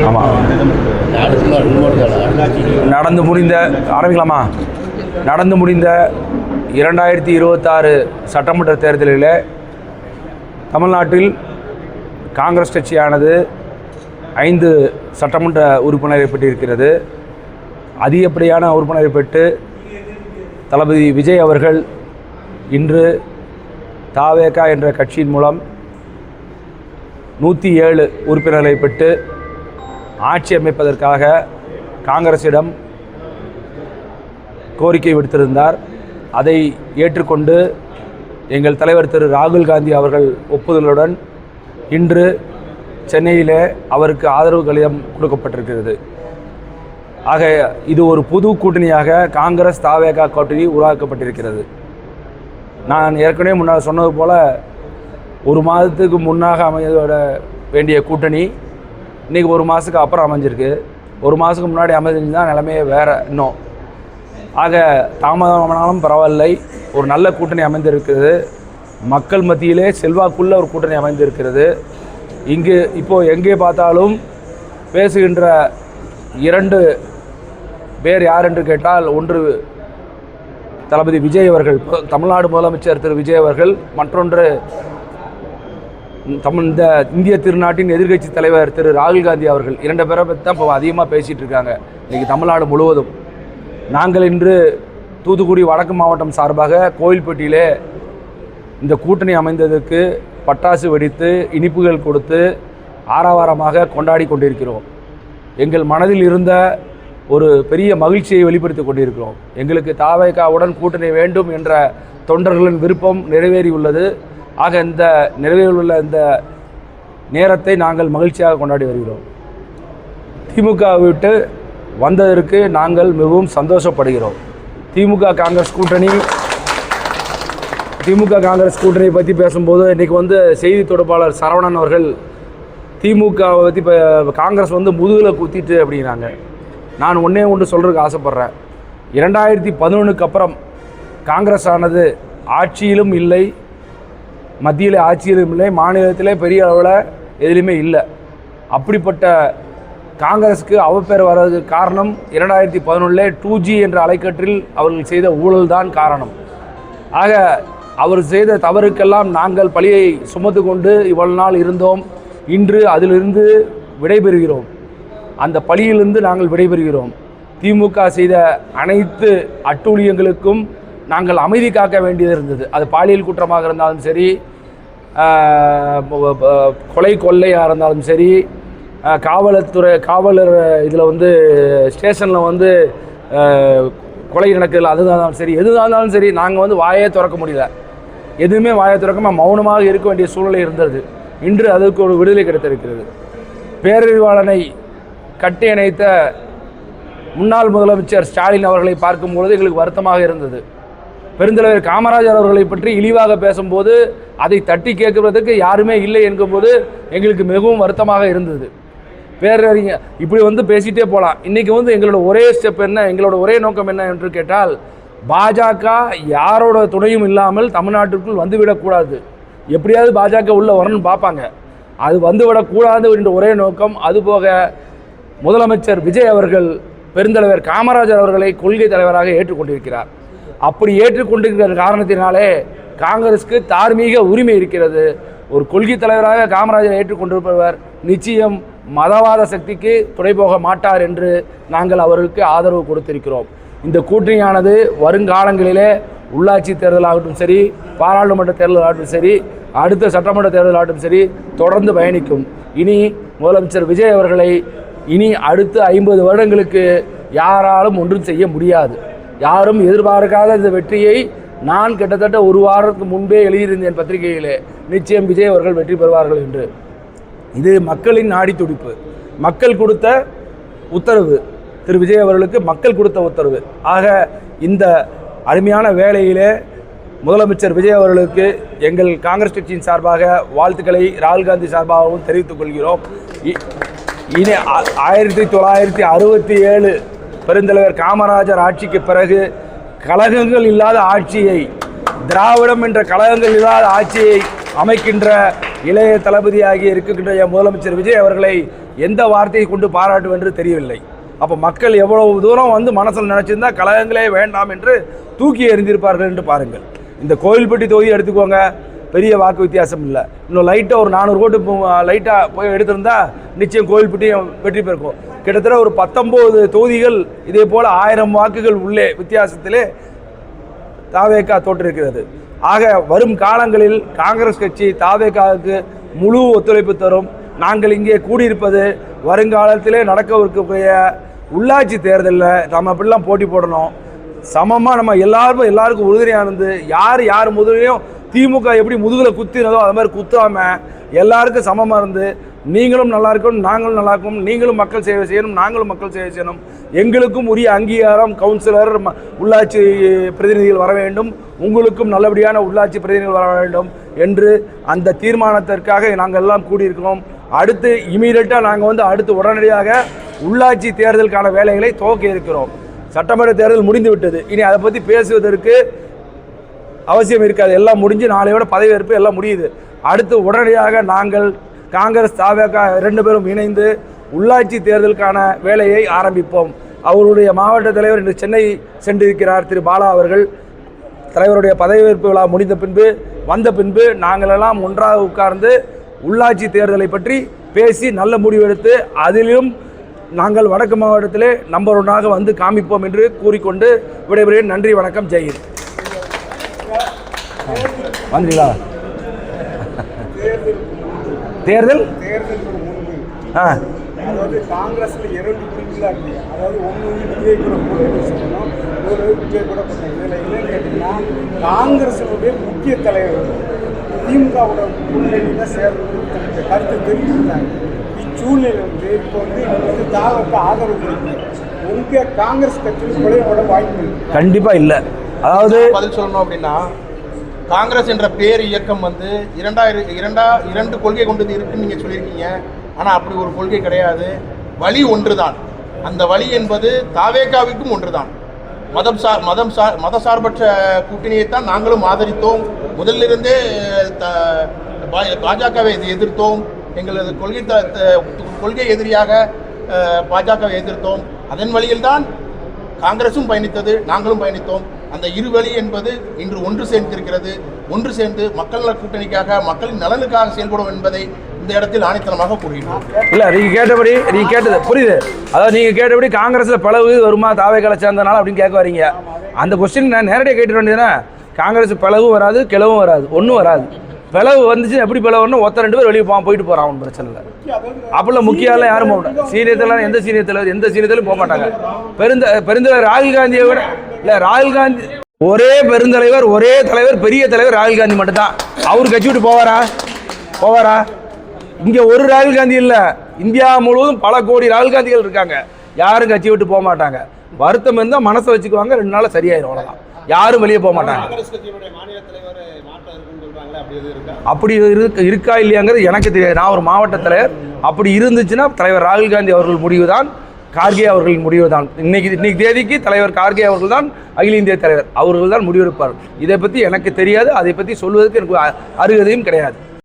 ஆமாம், நடந்து முடிந்த ஆரம்பிக்கலாமா? நடந்து முடிந்த 2026 சட்டமன்ற தேர்தலில் தமிழ்நாட்டில் காங்கிரஸ் கட்சியானது 5 சட்டமன்ற உறுப்பினரை பெற்றிருக்கிறது. அதிகப்படியான உறுப்பினரை பெற்று தளபதி விஜய் அவர்கள் இன்று தாவேகா என்ற கட்சியின் மூலம் 107 உறுப்பினர்களை பெற்று ஆட்சி அமைப்பதற்காக காங்கிரஸிடம் கோரிக்கை விடுத்திருந்தார். அதை ஏற்றுக்கொண்டு எங்கள் தலைவர் திரு ராகுல் காந்தி அவர்கள் ஒப்புதலுடன் இன்று சென்னையிலே அவருக்கு ஆதரவு கடிதம் கொடுக்கப்பட்டிருக்கிறது. ஆக இது ஒரு புது கூட்டணியாக காங்கிரஸ் தாவேகா கூட்டணி உருவாக்கப்பட்டிருக்கிறது. நான் ஏற்கனவே முன்னால் சொன்னது போல் ஒரு மாதத்துக்கு முன்னாக அமைய வேண்டிய கூட்டணி இன்றைக்கி ஒரு மாதத்துக்கு அப்புறம் அமைஞ்சிருக்கு. ஒரு மாதத்துக்கு முன்னாடி அமைஞ்சிருந்தால் நிலைமையே வேறு இன்னும். ஆக தாமதமானாலும் பரவாயில்லை, ஒரு நல்ல கூட்டணி அமைந்திருக்கிறது. மக்கள் மத்தியிலே செல்வாக்குள்ள ஒரு கூட்டணி அமைந்திருக்கிறது. இங்கு இப்போது எங்கே பார்த்தாலும் பேசுகின்ற 2 பேர் யார் என்று கேட்டால், ஒன்று தளபதி விஜய் அவர்கள், தமிழ்நாடு முதலமைச்சர் திரு விஜய் அவர்கள், மற்றொன்று இந்த இந்திய திருநாட்டின் எதிர்க்கட்சி தலைவர் திரு ராகுல் காந்தி அவர்கள். 2 பேரை பற்றி தான் இப்போ அதிகமாக பேசிகிட்டு இருக்காங்க இன்றைக்கி தமிழ்நாடு முழுவதும். நாங்கள் இன்று தூத்துக்குடி வடக்கு மாவட்டம் சார்பாக கோவில்பட்டியிலே இந்த கூட்டணி அமைந்ததற்கு பட்டாசு வெடித்து இனிப்புகள் கொடுத்து ஆரவாரமாக கொண்டாடி கொண்டிருக்கிறோம். எங்கள் மனதில் இருந்த ஒரு பெரிய மகிழ்ச்சியை வெளிப்படுத்தி கொண்டிருக்கிறோம். எங்களுக்கு தாவேகாவுடன் கூட்டணி வேண்டும் என்ற தொண்டர்களின் விருப்பம் நிறைவேறியுள்ளது. ஆக இந்த நிறைவேறியுள்ள இந்த நேரத்தை நாங்கள் மகிழ்ச்சியாக கொண்டாடி வருகிறோம். திமுக விட்டு வந்ததற்கு நாங்கள் மிகவும் சந்தோஷப்படுகிறோம். திமுக காங்கிரஸ் கூட்டணியை பற்றி பேசும்போது இன்றைக்கி செய்தி தொடர்பாளர் சரவணன் அவர்கள் திமுகவை பற்றி இப்போ காங்கிரஸ் முதுகில் குத்திட்டு அப்படிங்கிறாங்க. நான் ஒன்று சொல்கிறதுக்கு ஆசைப்பட்றேன். 2011க்கு அப்புறம் காங்கிரஸ் ஆனது ஆட்சியிலும் இல்லை, மத்தியில் ஆட்சியிலும் இல்லை, மாநிலத்திலே பெரிய அளவில் எதுலேயுமே இல்லை. அப்படிப்பட்ட காங்கிரஸுக்கு அவப்பேர் வர்றதுக்கு காரணம் 2011 2G என்ற அலைக்கற்றில் அவர்கள் செய்த ஊழல் தான் காரணம். ஆக அவர் செய்த தவறுக்கெல்லாம் நாங்கள் பழியை சுமத்து கொண்டு இவ்வளவு நாள் இருந்தோம். இன்று அதிலிருந்து விடைபெறுகிறோம். அந்த பழியிலிருந்து நாங்கள் விடைபெறுகிறோம். திமுக செய்த அனைத்து அட்டூழியங்களுக்கும் நாங்கள் அமைதி காக்க வேண்டியது இருந்தது. அது பாலியல் குற்றமாக இருந்தாலும் சரி, கொலை கொள்ளையாக இருந்தாலும் சரி, காவலர் இதில் ஸ்டேஷனில் கொலை நடக்குதுல அதுதான் சரி, எதுதான் இருந்தாலும் சரி, நாங்கள் வாயே திறக்க முடியல. எதுவுமே வாயை திறக்காம மௌனமாக இருக்க வேண்டிய சூழ்நிலை இருந்தது. இன்று அதற்கு ஒரு விடுதலை கிடைத்திருக்கிறது. பேரறிவாளனை கட்டி அணைத்த முன்னாள் முதலமைச்சர் ஸ்டாலின் அவர்களை பார்க்கும்பொழுது எங்களுக்கு வருத்தமாக இருந்தது. பெருந்தலைவர் காமராஜர் அவர்களை பற்றி இழிவாக பேசும்போது அதை தட்டி கேட்குறதுக்கு யாருமே இல்லை என்கும்போது எங்களுக்கு மிகவும் வருத்தமாக இருந்தது. பேரறிஞர் இப்படி பேசிகிட்டே போகலாம். இன்றைக்கி எங்களோட ஒரே ஸ்டெப் என்ன, எங்களோட ஒரே நோக்கம் என்ன என்று கேட்டால், பாஜக யாரோட துணையும் இல்லாமல் தமிழ்நாட்டிற்குள் வந்துவிடக்கூடாது. எப்படியாவது பாஜக உள்ளே வரணும்னு பார்ப்பாங்க, அது வந்துவிடக்கூடாது என்ற ஒரே நோக்கம். அதுபோக முதலமைச்சர் விஜய் அவர்கள் பெருந்தலைவர் காமராஜர் அவர்களை கொள்கை தலைவராக ஏற்றுக்கொண்டிருக்கிறார். அப்படி ஏற்றுக்கொண்டிருக்கிற காரணத்தினாலே காங்கிரஸுக்கு தார்மீக உரிமை இருக்கிறது. ஒரு கொள்கை தலைவராக காமராஜரை ஏற்றுக்கொண்டிருப்பவர் நிச்சயம் மதவாத சக்திக்கு துணை போக மாட்டார் என்று நாங்கள் அவருக்கு ஆதரவு கொடுத்திருக்கிறோம். இந்த கூட்டணியானது வருங்காலங்களிலே உள்ளாட்சி தேர்தலாகட்டும் சரி, பாராளுமன்ற தேர்தலாகட்டும் சரி, அடுத்த சட்டமன்ற தேர்தலாகட்டும் சரி, தொடர்ந்து பயணிக்கும். இனி முதலமைச்சர் விஜய் அவர்களை இனி அடுத்த 50 வருடங்களுக்கு யாராலும் ஒன்றும் செய்ய முடியாது. யாரும் எதிர்பார்க்காத இந்த வெற்றியை நான் கிட்டத்தட்ட ஒரு வாரத்துக்கு முன்பே எழுதியிருந்தேன் பத்திரிகையிலே, நிச்சயம் விஜய் அவர்கள் வெற்றி பெறுவார்கள் என்று. இது மக்களின் நாடி துடிப்பு, மக்கள் கொடுத்த உத்தரவு. திரு விஜய் அவர்களுக்கு மக்கள் கொடுத்த உத்தரவு. ஆக இந்த அருமையான வேளையிலே முதலமைச்சர் விஜய் அவர்களுக்கு எங்கள் காங்கிரஸ் கட்சியின் சார்பாக வாழ்த்துக்களை ராகுல் காந்தி சார்பாகவும் தெரிவித்துக் கொள்கிறோம். இனி 1967 பெருந்தலைவர் காமராஜர் ஆட்சிக்கு பிறகு கழகங்கள் இல்லாத ஆட்சியை, திராவிடம் என்ற கழகங்கள் இல்லாத ஆட்சியை அமைக்கின்ற இளைய தளபதியாகி இருக்கின்ற முதலமைச்சர் விஜய் அவர்களை எந்த வார்த்தையை கொண்டு பாராட்டுவென்று தெரியவில்லை. அப்போ மக்கள் எவ்வளவு தூரம் வந்து மனசில் நினச்சிருந்தா கழகங்களே வேண்டாம் என்று தூக்கி எறிந்திருப்பார்கள் என்று பாருங்கள். இந்த கோவில்பட்டி தொகுதியை எடுத்துக்கோங்க, பெரிய வாக்கு வித்தியாசம் இல்லை. இன்னும் லைட்டாக ஒரு 400 ஓட்டு லைட்டாக போய் எடுத்திருந்தா நிச்சயம் கோவில்பட்டியும் வெற்றி பெறும். கிட்டத்தட்ட ஒரு 19 தொகுதிகள் இதே போல் 1000 வாக்குகள் உள்ளே வித்தியாசத்திலே தாவேகா தோற்றிருக்கிறது. ஆக வரும் காலங்களில் காங்கிரஸ் கட்சி தாவேகாவுக்கு முழு ஒத்துழைப்பு தரும். நாங்கள் இங்கே கூடியிருப்பது வருங்காலத்திலே நடக்கவிருக்கக்கூடிய உள்ளாட்சி தேர்தலில் நம்ம அப்படிலாம் போட்டி போடணும். சமமாக நம்ம எல்லாருக்கும் உறுதுணையாக இருந்து யார் முதலையும் திமுக எப்படி முதுகில் குத்தினதோ அது மாதிரி குத்தாமல் எல்லாருக்கும் சமமாக இருந்து நீங்களும் நல்லா இருக்கணும், நாங்களும் நல்லா இருக்கணும், நீங்களும் மக்கள் சேவை செய்யணும், நாங்களும் மக்கள் சேவை செய்யணும், எங்களுக்கும் உரிய அங்கீகாரம் கவுன்சிலர் உள்ளாட்சி பிரதிநிதிகள் வர வேண்டும், உங்களுக்கும் நல்லபடியான உள்ளாட்சி பிரதிநிதிகள் வர வேண்டும் என்று அந்த தீர்மானத்திற்காக நாங்கள் எல்லாம் கூடியிருக்கிறோம். அடுத்து இமீடியட்டாக நாங்கள் வந்து அடுத்து உடனடியாக உள்ளாட்சி தேர்தலுக்கான வேலைகளை துவக்க இருக்கிறோம். சட்டமன்ற தேர்தல் முடிந்து விட்டது, இனி அதை பற்றி பேசுவதற்கு அவசியம் இருக்காது. எல்லாம் முடிஞ்சு நாளையோட பதவியேற்பு எல்லாம் முடியுது. அடுத்து உடனடியாக நாங்கள் காங்கிரஸ் தாவேகா 2 பேரும் இணைந்து உள்ளாட்சி தேர்தலுக்கான வேலையை ஆரம்பிப்போம். அவருடைய மாவட்ட தலைவர் இன்று சென்னை சென்றிருக்கிறார் திரு பாலா அவர்கள். தலைவருடைய பதவியேற்பு விழா முடிந்த பின்பு வந்த பின்பு நாங்களெல்லாம் ஒன்றாக உட்கார்ந்து உள்ளாட்சி தேர்தலை பற்றி பேசி நல்ல முடிவெடுத்து அதிலும் நாங்கள் வடக்கு மாவட்டத்திலே நம்பர் 1ஆக வந்து காமிப்போம் என்று கூறிக்கொண்டு விடைபெறுகிறேன். நன்றி, வணக்கம், ஜெயஹிந்த். வந்தீங்களா? தேர்தல் அதாவது காங்கிரஸ்ல 2 பிரிவுகளாக இருக்கு. அதாவது ஒன்று விஜய் கூட சொல்லணும், ஒரு விஜய் கூட இதில் என்னன்னு கேட்டிங்கன்னா காங்கிரஸுடைய முக்கிய தலைவர் திமுகவோட முன்னணியில் சேர்ந்து கருத்து தெரிவிச்சிருந்தாங்க. இச்சூழ்நிலை வந்து இப்போ வந்து தாவக்கு ஆதரவு கொடுங்க. உங்கள் காங்கிரஸ் கட்சியில் குறைவோட வாய்ப்பு கண்டிப்பாக இல்லை. அதாவது பதில் சொல்லணும் அப்படின்னா, காங்கிரஸ் என்ற பேர் இயக்கம் வந்து 2 கொள்கை கொண்டது இருக்குன்னு நீங்கள் சொல்லியிருக்கீங்க. ஆனால் அப்படி ஒரு கொள்கை கிடையாது. வழி ஒன்று தான். அந்த வழி என்பது தாவேகாவுக்கும் ஒன்று தான். மதசார்பற்ற கூட்டணியைத்தான் நாங்களும் ஆதரித்தோம். முதலிலிருந்தே பாஜகவை எதிர்த்தோம். எங்களது கொள்கை எதிரியாக பாஜகவை எதிர்த்தோம். அதன் வழியில்தான் காங்கிரஸும் பயணித்தது, நாங்களும் பயணித்தோம். அந்த இருவழி என்பது இன்று ஒன்று சேர்ந்திருக்கிறது. ஒன்று சேர்ந்து மக்கள் நல கூட்டணிக்காக, மக்களின் நலனுக்காக செயல்படும் என்பதை இந்த இடத்தில் ஆணித்தனமாக கூறுகிறோம். இல்லை, நீங்கள் கேட்டது புரியுது. அதாவது நீங்கள் கேட்டபடி காங்கிரஸில் பிளவு வருமா தாவேகால சேர்ந்தனால அப்படின்னு கேட்க வரீங்க. அந்த கொஸ்டின் நான் நேரடியாக கேட்டுட்டு வேண்டியதுன்னா, காங்கிரஸ் பிளவும் வராது, கிளவும் வராது, ஒன்றும் வராது. பிளவு வந்துச்சு, எப்படி பிளவு வரணும்? 2 பேர் வெளியே போயிட்டு போகிறான், அவன் பிரச்சனை இல்லை. அப்போல்லாம் முக்கிய ஆள் யாரும் போக மாட்டாங்க. சீனியர்லாம் எந்த சீனியர்லையும் போக மாட்டாங்க. பெருந்தலைவர் ராகுல் காந்தியை விட இல்லை, ராகுல் காந்தி ஒரே பெருந்தலைவர், ஒரே தலைவர், பெரிய தலைவர் ராகுல் காந்தி மட்டும்தான். அவர் கட்சி விட்டு போவாரா? இங்கே ஒரு ராகுல் காந்தி இல்லை, இந்தியா முழுவதும் பல கோடி ராகுல் காந்திகள் இருக்காங்க. யாரும் கட்சி விட்டு போக மாட்டாங்க. வருத்தம் இருந்தால் மனசை வச்சுக்குவாங்க, 2 நாள் சரியாயிரும், அவ்வளோதான். யாரும் வெளியே போக மாட்டாங்க. அப்படி இருக்கா இல்லையாங்கிறது எனக்கு தெரியாது. நான் ஒரு மாவட்ட தலைவர். அப்படி இருந்துச்சுன்னா தலைவர் ராகுல் காந்தி அவர்கள் முடிவு தான், கார்கே அவர்களின் முடிவு தான். இன்னைக்கு தேதிக்கு தலைவர் கார்கே அவர்கள் தான் அகில இந்திய தலைவர். அவர்கள் தான் முடிவெடுப்பார். இதை பற்றி எனக்கு தெரியாது. அதை பற்றி சொல்வதற்கு எனக்கு அருகதையும் கிடையாது.